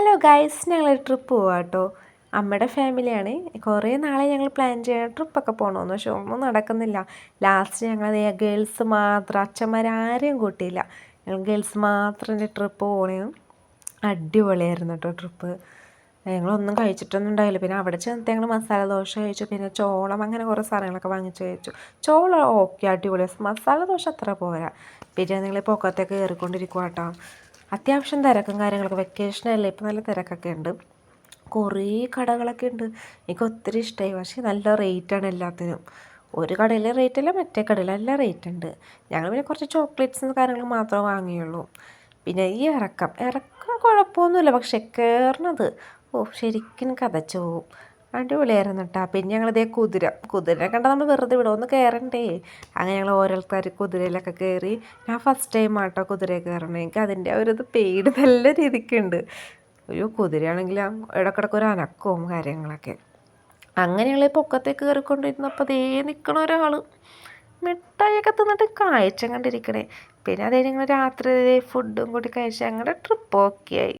Hello guys, ഞങ്ങൾ trip പോവാം കേട്ടോ. അമ്മയുടെ ഫാമിലിയാണ്. കുറേ നാളെ ഞങ്ങൾ പ്ലാൻ ചെയ്യാൻ ട്രിപ്പൊക്കെ പോകണമെന്ന്, പക്ഷെ ഒന്നും നടക്കുന്നില്ല. ലാസ്റ്റ് ഞങ്ങൾ ഗേൾസ് മാത്രം, അച്ഛന്മാരാരെയും കൂട്ടിയില്ല. ഞങ്ങൾ ഗേൾസ് മാത്രം ട്രിപ്പ് പോകണേനും അടിപൊളിയായിരുന്നു കേട്ടോ ട്രിപ്പ്. ഞങ്ങളൊന്നും കഴിച്ചിട്ടൊന്നും ഉണ്ടായില്ല. പിന്നെ അവിടെ ചെന്നിട്ട് ഞങ്ങൾ മസാല ദോശ കഴിച്ചു, പിന്നെ ചോളം, അങ്ങനെ കുറേ സാധനങ്ങളൊക്കെ വാങ്ങിച്ച് കഴിച്ചു. ചോളം ഓക്കെ അടിപൊളിയാണ്, മസാല ദോശ അത്ര പോരാ. പിന്നെ ഞങ്ങൾ പൊക്കത്തേക്ക് കയറിക്കൊണ്ടിരിക്കുക കേട്ടോ. അത്യാവശ്യം തിരക്കും കാര്യങ്ങളൊക്കെ, വെക്കേഷനല്ലേ, ഇപ്പോൾ നല്ല തിരക്കൊക്കെ ഉണ്ട്. കുറേ കടകളൊക്കെ ഉണ്ട്. എനിക്ക് ഒത്തിരി ഇഷ്ടമായി. പക്ഷേ നല്ല റേറ്റാണ് എല്ലാത്തിനും. ഒരു കടയിൽ റേറ്റില്ല, മറ്റേ കടയിൽ നല്ല റേറ്റ് ഉണ്ട്. ഞങ്ങൾ പിന്നെ കുറച്ച് ചോക്ലേറ്റ്സും കാര്യങ്ങളും മാത്രമേ വാങ്ങിയുള്ളൂ. പിന്നെ ഈ ഇറക്കം കുഴപ്പമൊന്നുമില്ല, പക്ഷെ കയറണത് ശരിക്കും കതച്ചു പോവും. അടിപൊളിയായിരുന്നു കേട്ടോ. പിന്നെ ഞങ്ങളിതേ കുതിര കണ്ടാൽ നമ്മൾ വെറുതെ വിടും, ഒന്ന് കയറണ്ടേ. അങ്ങനെ ഞങ്ങൾ ഓരോരുത്തർ കുതിരയിലൊക്കെ കയറി. ഞാൻ ഫസ്റ്റ് ടൈം ആട്ടോ കുതിരയിൽ കയറണേ. എനിക്ക് അതിൻ്റെ ഒരു പേടി നല്ല രീതിക്കുണ്ട്. ഒരു കുതിരയാണെങ്കിൽ ഇടക്കിടക്ക് ഒരു അനക്കവും കാര്യങ്ങളൊക്കെ. അങ്ങനെ ഞങ്ങൾ പൊക്കത്തേക്ക് കയറിക്കൊണ്ടിരുന്നപ്പോൾ ദേ നിൽക്കണ ഒരാൾ മിഠായിയൊക്കെ തിന്നിട്ട് കാഴ്ച കണ്ടിരിക്കണേ. പിന്നെ അതേ ഞങ്ങൾ രാത്രി ഫുഡും കൂടി കഴിച്ച് ഞങ്ങളുടെ ട്രിപ്പ് ഓക്കെ ആയി.